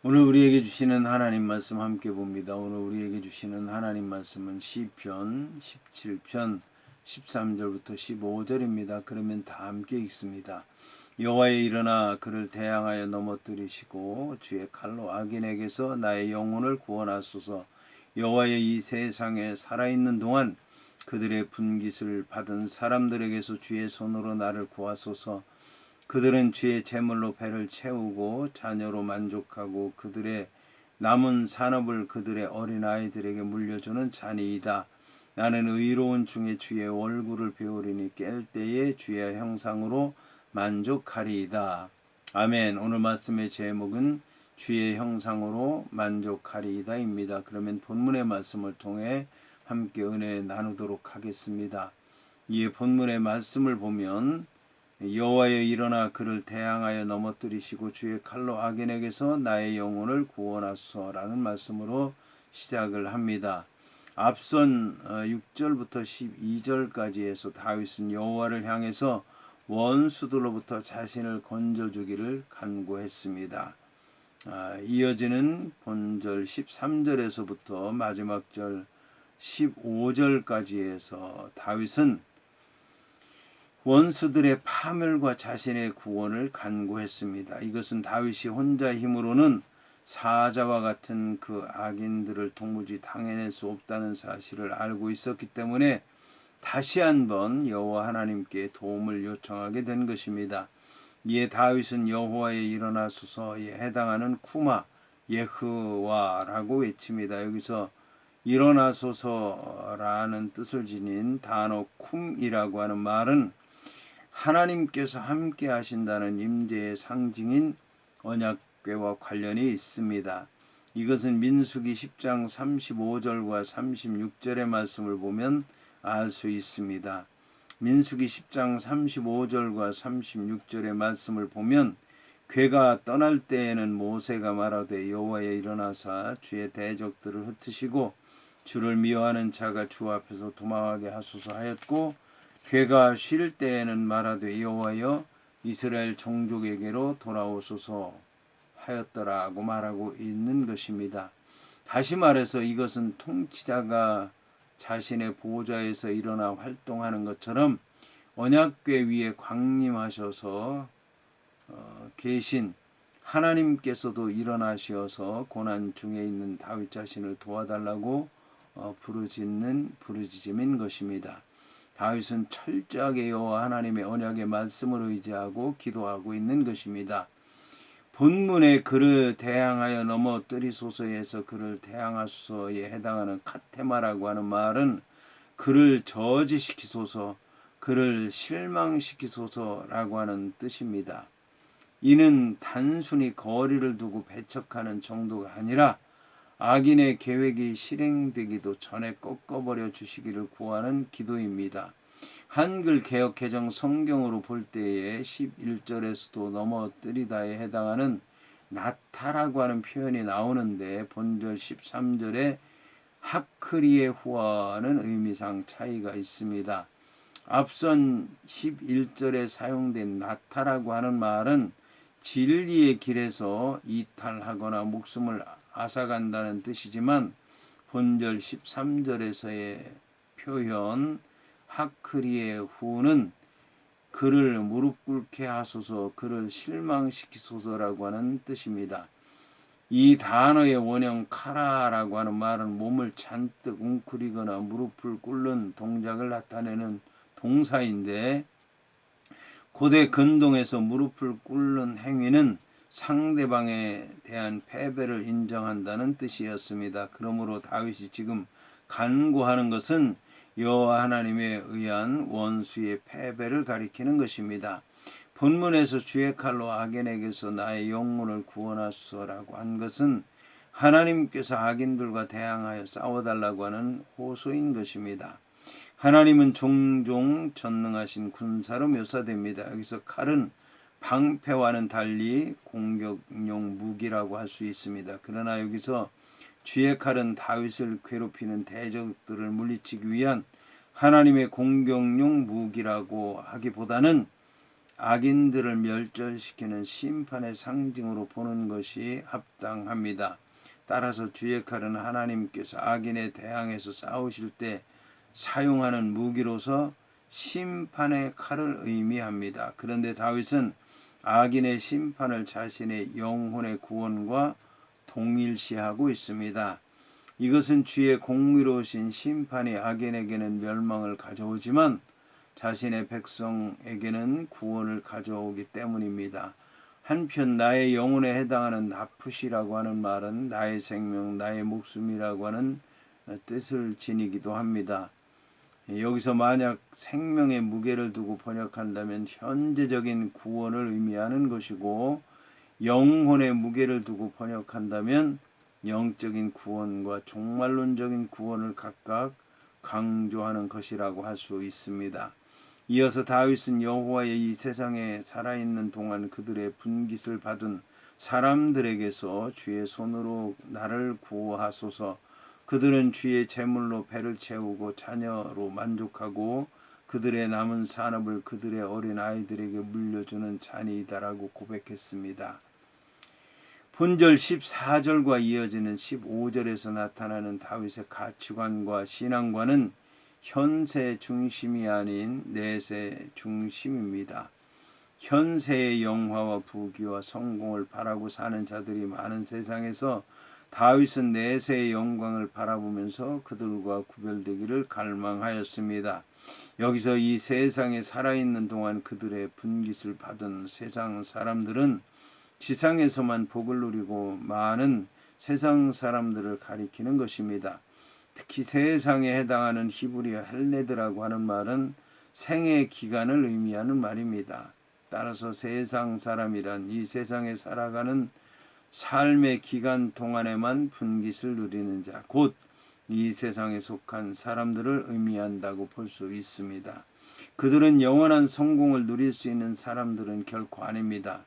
오늘 우리에게 주시는 하나님 말씀 함께 봅니다. 오늘 우리에게 주시는 하나님 말씀은 시편 17편 13절부터 15절입니다. 그러면 다 함께 읽습니다. 여호와여 일어나 그를 대항하여 넘어뜨리시고 주의 칼로 악인에게서 나의 영혼을 구원하소서. 여호와여 이 세상에 살아있는 동안 그들의 분깃을 받은 사람들에게서 주의 손으로 나를 구하소서. 그들은 주의 제물로 배를 채우고 자녀로 만족하고 그들의 남은 산업을 그들의 어린아이들에게 물려주는 자니이다. 나는 의로운 중에 주의 얼굴을 배우리니 깰 때에 주의 형상으로 만족하리이다. 아멘. 오늘 말씀의 제목은 주의 형상으로 만족하리이다입니다. 그러면 본문의 말씀을 통해 함께 은혜 나누도록 하겠습니다. 이 본문의 말씀을 보면 여호와여 일어나 그를 대항하여 넘어뜨리시고 주의 칼로 악인에게서 나의 영혼을 구원하소서라는 말씀으로 시작을 합니다. 앞선 6절부터 12절까지 해서 다윗은 여호와를 향해서 원수들로부터 자신을 건져주기를 간구했습니다. 이어지는 본절 13절에서부터 마지막 절 15절까지 해서 다윗은 원수들의 파멸과 자신의 구원을 간구했습니다. 이것은 다윗이 혼자 힘으로는 사자와 같은 그 악인들을 도무지 당해낼 수 없다는 사실을 알고 있었기 때문에 다시 한번 여호와 하나님께 도움을 요청하게 된 것입니다. 이에 다윗은 여호와에 일어나소서에 해당하는 쿠마 예흐와라고 외칩니다. 여기서 일어나소서라는 뜻을 지닌 단어 쿰이라고 하는 말은 하나님께서 함께 하신다는 임재의 상징인 언약궤와 관련이 있습니다. 이것은 민수기 10장 35절과 36절의 말씀을 보면 알 수 있습니다. 민수기 10장 35절과 36절의 말씀을 보면 궤가 떠날 때에는 모세가 말하되 여호와여 일어나사 주의 대적들을 흩으시고 주를 미워하는 자가 주 앞에서 도망하게 하소서 하였고 궤가 쉴 때에는 말하되 여호와여 이스라엘 종족에게로 돌아오소서 하였더라고 말하고 있는 것입니다. 다시 말해서 이것은 통치자가 자신의 보좌에서 일어나 활동하는 것처럼 언약궤 위에 광림하셔서 계신 하나님께서도 일어나셔서 고난 중에 있는 다윗 자신을 도와달라고 부르짖는 부르짖음인 것입니다. 다윗은 철저하게 여호와 하나님의 언약의 말씀을 의지하고 기도하고 있는 것입니다. 본문에 그를 대항하여 넘어뜨리소서에서 그를 대항하소서에 해당하는 카테마라고 하는 말은 그를 저지시키소서, 그를 실망시키소서라고 하는 뜻입니다. 이는 단순히 거리를 두고 배척하는 정도가 아니라 악인의 계획이 실행되기도 전에 꺾어버려 주시기를 구하는 기도입니다. 한글 개역 개정 성경으로 볼 때에 11절에서도 넘어뜨리다에 해당하는 나타라고 하는 표현이 나오는데 본절 13절에 하크리의 후와는 의미상 차이가 있습니다. 앞선 11절에 사용된 나타라고 하는 말은 진리의 길에서 이탈하거나 목숨을 앗아간다는 뜻이지만 본절 13절에서의 표현 하크리의 후는 그를 무릎 꿇게 하소서, 그를 실망시키소서라고 하는 뜻입니다. 이 단어의 원형 카라라고 하는 말은 몸을 잔뜩 웅크리거나 무릎을 꿇는 동작을 나타내는 동사인데 고대 근동에서 무릎을 꿇는 행위는 상대방에 대한 패배를 인정한다는 뜻이었습니다. 그러므로 다윗이 지금 간구하는 것은 여호와 하나님에 의한 원수의 패배를 가리키는 것입니다. 본문에서 주의 칼로 악인에게서 나의 영혼을 구원하소서라고 한 것은 하나님께서 악인들과 대항하여 싸워달라고 하는 호소인 것입니다. 하나님은 종종 전능하신 군사로 묘사됩니다. 여기서 칼은 방패와는 달리 공격용 무기라고 할 수 있습니다. 그러나 여기서 주의 칼은 다윗을 괴롭히는 대적들을 물리치기 위한 하나님의 공격용 무기라고 하기보다는 악인들을 멸절시키는 심판의 상징으로 보는 것이 합당합니다. 따라서 주의 칼은 하나님께서 악인에 대항해서 싸우실 때 사용하는 무기로서 심판의 칼을 의미합니다. 그런데 다윗은 악인의 심판을 자신의 영혼의 구원과 동일시하고 있습니다. 이것은 주의 공의로우신 심판이 악인에게는 멸망을 가져오지만 자신의 백성에게는 구원을 가져오기 때문입니다. 한편 나의 영혼에 해당하는 나풋이라고 하는 말은 나의 생명, 나의 목숨이라고 하는 뜻을 지니기도 합니다. 여기서 만약 생명의 무게를 두고 번역한다면 현재적인 구원을 의미하는 것이고, 영혼의 무게를 두고 번역한다면 영적인 구원과 종말론적인 구원을 각각 강조하는 것이라고 할 수 있습니다. 이어서 다윗은 여호와의 이 세상에 살아있는 동안 그들의 분깃을 받은 사람들에게서 주의 손으로 나를 구하소서. 그들은 주의 제물로 배를 채우고 자녀로 만족하고 그들의 남은 산업을 그들의 어린 아이들에게 물려주는 잔이다라고 고백했습니다. 본절 14절과 이어지는 15절에서 나타나는 다윗의 가치관과 신앙과는 현세 중심이 아닌 내세 중심입니다. 현세의 영화와 부귀와 성공을 바라고 사는 자들이 많은 세상에서 다윗은 내세의 영광을 바라보면서 그들과 구별되기를 갈망하였습니다. 여기서 이 세상에 살아있는 동안 그들의 분깃을 받은 세상 사람들은 지상에서만 복을 누리고 많은 세상 사람들을 가리키는 것입니다. 특히 세상에 해당하는 히브리어 헬레드라고 하는 말은 생애 기간을 의미하는 말입니다. 따라서 세상 사람이란 이 세상에 살아가는 삶의 기간 동안에만 분깃을 누리는 자, 곧 이 세상에 속한 사람들을 의미한다고 볼 수 있습니다. 그들은 영원한 성공을 누릴 수 있는 사람들은 결코 아닙니다.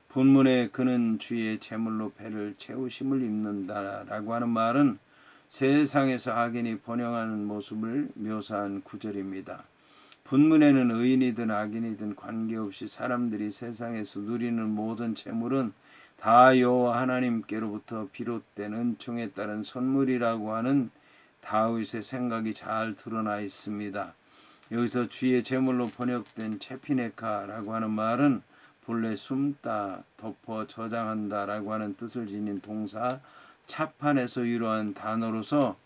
본문에 그는 주의 제물로 배를 채우심을 입는다라고 하는 말은 세상에서 악인이 번영하는 모습을 묘사한 구절입니다. 본문에는 의인이든 악인이든 관계없이 사람들이 세상에서 누리는 모든 재물은 다 여호와 하나님께로부터 비롯된 은총에 따른 선물이라고 하는 다윗의 생각이 잘 드러나 있습니다. 여기서 주의 제물로 번역된 체피네카라고 하는 말은 본래 숨다, 덮어 저장한다라고 하는 뜻을 지닌 동사 차판에서 유래한 단어로서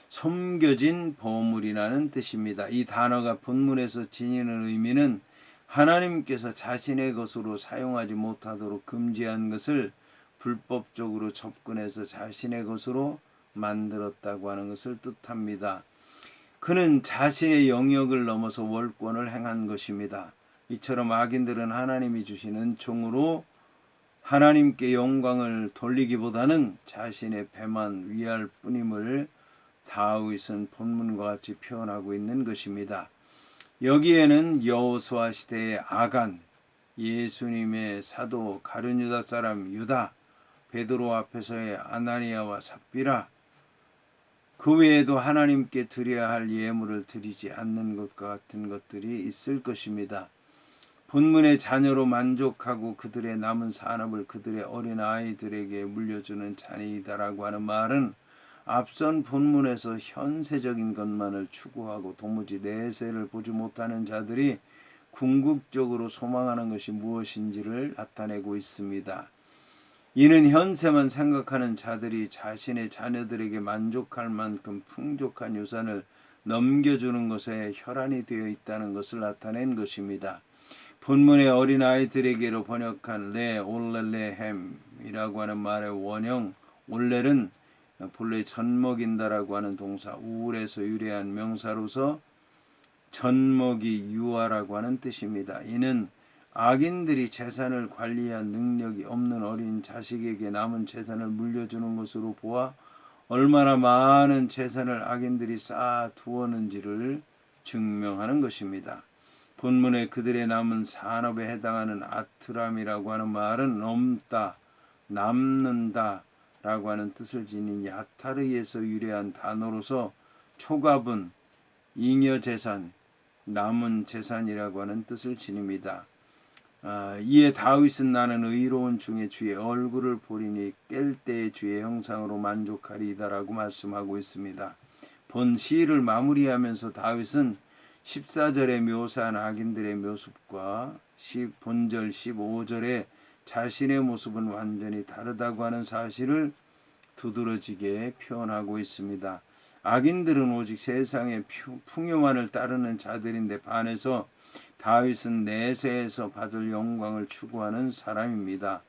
섬겨진 보물이라는 뜻입니다. 이 단어가 본문에서 지니는 의미는 하나님께서 자신의 것으로 사용하지 못하도록 금지한 것을 불법적으로 접근해서 자신의 것으로 만들었다고 하는 것을 뜻합니다. 그는 자신의 영역을 넘어서 월권을 행한 것입니다. 이처럼 악인들은 하나님이 주시는 종으로 하나님께 영광을 돌리기보다는 자신의 배만 위할 뿐임을 다윗은 본문과 같이 표현하고 있는 것입니다. 여기에는 여호수아 시대의 아간, 예수님의 사도 가룟 유다 사람 유다, 베드로 앞에서의 아나니아와 삽비라, 그 외에도 하나님께 드려야 할 예물을 드리지 않는 것과 같은 것들이 있을 것입니다. 본문의 자녀로 만족하고 그들의 남은 산업을 그들의 어린 아이들에게 물려주는 잔이다라고 하는 말은 앞선 본문에서 현세적인 것만을 추구하고 도무지 내세를 보지 못하는 자들이 궁극적으로 소망하는 것이 무엇인지를 나타내고 있습니다. 이는 현세만 생각하는 자들이 자신의 자녀들에게 만족할 만큼 풍족한 유산을 넘겨주는 것에 혈안이 되어 있다는 것을 나타낸 것입니다. 본문의 어린아이들에게로 번역한 올렐레햄이라고 하는 말의 원형 올렐은 본래 젖먹인다라고 하는 동사 우울에서 유래한 명사로서 젖먹이 유아라고 하는 뜻입니다. 이는 악인들이 재산을 관리한 능력이 없는 어린 자식에게 남은 재산을 물려주는 것으로 보아 얼마나 많은 재산을 악인들이 쌓아 두었는지를 증명하는 것입니다. 본문에 그들의 남은 산업에 해당하는 아트람이라고 하는 말은 넘다, 남는다 라고 하는 뜻을 지닌 야타르에서 유래한 단어로서 초가분, 잉여재산, 남은 재산이라고 하는 뜻을 지닙니다. 이에 다윗은 나는 의로운 중에 주의 얼굴을 보리니 깰 때의 주의 형상으로 만족하리이다라고 말씀하고 있습니다. 본 시를 마무리하면서 다윗은 14절에 묘사한 악인들의 모습과 본절 15절에 자신의 모습은 완전히 다르다고 하는 사실을 두드러지게 표현하고 있습니다. 악인들은 오직 세상의 풍요만을 따르는 자들인데 반해서 다윗은 내세에서 받을 영광을 추구하는 사람입니다.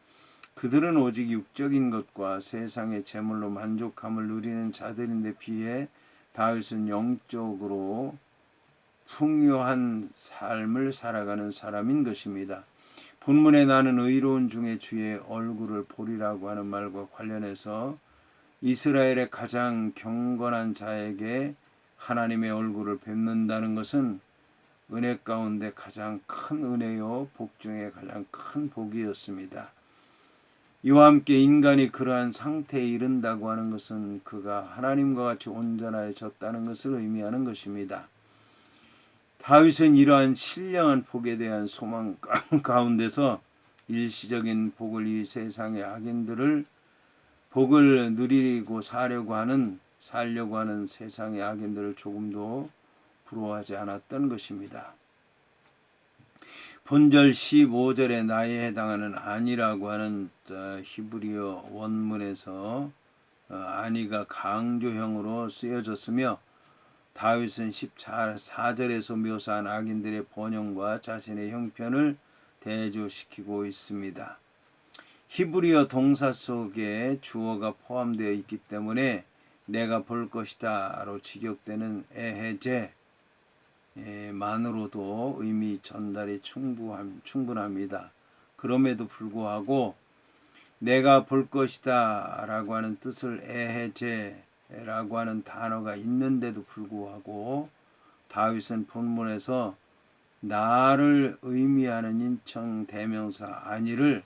그들은 오직 육적인 것과 세상의 재물로 만족함을 누리는 자들인데 비해 다윗은 영적으로 풍요한 삶을 살아가는 사람인 것입니다. 본문에 나는 의로운 중에 주의 얼굴을 보리라고 하는 말과 관련해서 이스라엘의 가장 경건한 자에게 하나님의 얼굴을 뵙는다는 것은 은혜 가운데 가장 큰 은혜요 복 중에 가장 큰 복이었습니다. 이와 함께 인간이 그러한 상태에 이른다고 하는 것은 그가 하나님과 같이 온전해졌다는 것을 의미하는 것입니다. 다윗은 이러한 신령한 복에 대한 소망 가운데서 일시적인 복을 이 세상의 악인들을 복을 누리고 살려고 하는 세상의 악인들을 조금도 부러워하지 않았던 것입니다. 본절 15절에 나에 해당하는 아니라고 하는 히브리어 원문에서 아니가 강조형으로 쓰여졌으며 다윗은 14절에서 묘사한 악인들의 번영과 자신의 형편을 대조시키고 있습니다. 히브리어 동사 속에 주어가 포함되어 있기 때문에 내가 볼 것이다로 직역되는 에헤제 만으로도 의미 전달이 충분합니다. 그럼에도 불구하고 내가 볼 것이다 라고 하는 뜻을 에헤제라고 하는 단어가 있는데도 불구하고 다윗은 본문에서 나를 의미하는 인칭 대명사 아니를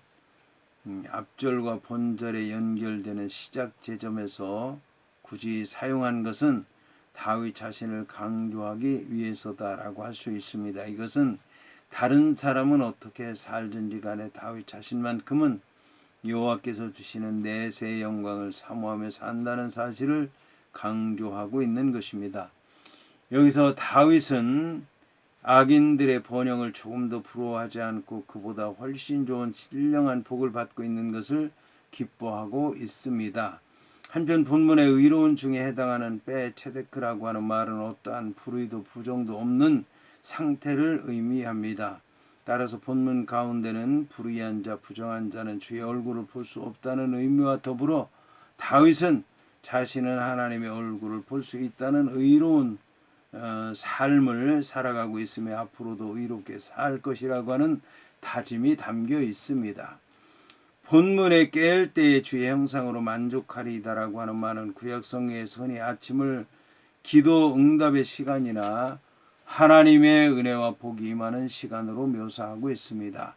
앞절과 본절에 연결되는 시작 지점에서 굳이 사용한 것은 다윗 자신을 강조하기 위해서다라고 할 수 있습니다. 이것은 다른 사람은 어떻게 살든지 간에 다윗 자신만큼은 여호와께서 주시는 내세의 영광을 사모하며 산다는 사실을 강조하고 있는 것입니다. 여기서 다윗은 악인들의 번영을 조금 더 부러워하지 않고 그보다 훨씬 좋은 신령한 복을 받고 있는 것을 기뻐하고 있습니다. 한편 본문의 의로운 중에 해당하는 베체데크라고 하는 말은 어떠한 불의도 부정도 없는 상태를 의미합니다. 따라서 본문 가운데는 불의한 자, 부정한 자는 주의 얼굴을 볼 수 없다는 의미와 더불어 다윗은 자신은 하나님의 얼굴을 볼 수 있다는 의로운 삶을 살아가고 있으며 앞으로도 의롭게 살 것이라고 하는 다짐이 담겨 있습니다. 본문에 깰 때의 주의 형상으로 만족하리이다라고 하는 말은 구약성경에서 흔히 아침을 기도 응답의 시간이나 하나님의 은혜와 복이 임하는 시간으로 묘사하고 있습니다.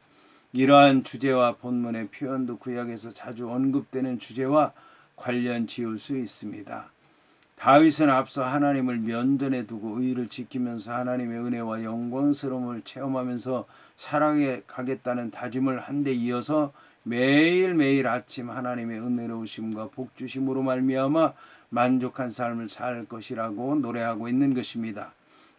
이러한 주제와 본문의 표현도 구약에서 자주 언급되는 주제와 관련 지을 수 있습니다. 다윗은 앞서 하나님을 면전에 두고 의를 지키면서 하나님의 은혜와 영광스러움을 체험하면서 살아가겠다는 다짐을 한 데 이어서 매일매일 아침 하나님의 은혜로우심과 복주심으로 말미암아 만족한 삶을 살 것이라고 노래하고 있는 것입니다.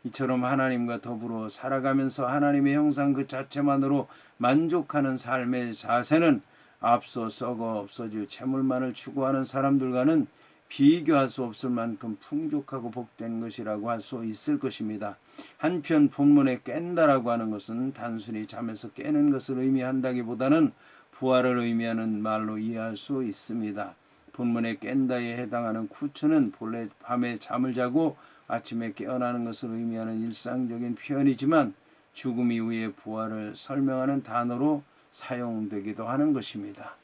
이처럼 하나님과 더불어 살아가면서 하나님의 형상 그 자체만으로 만족하는 삶의 자세는 앞서 썩어 없어질 재물만을 추구하는 사람들과는 비교할 수 없을 만큼 풍족하고 복된 것이라고 할 수 있을 것입니다. 한편 본문에 깬다라고 하는 것은 단순히 잠에서 깨는 것을 의미한다기보다는 부활을 의미하는 말로 이해할 수 있습니다. 본문에 깬다에 해당하는 쿠츠는 본래 밤에 잠을 자고 아침에 깨어나는 것을 의미하는 일상적인 표현이지만 죽음 이후의 부활을 설명하는 단어로 사용되기도 하는 것입니다.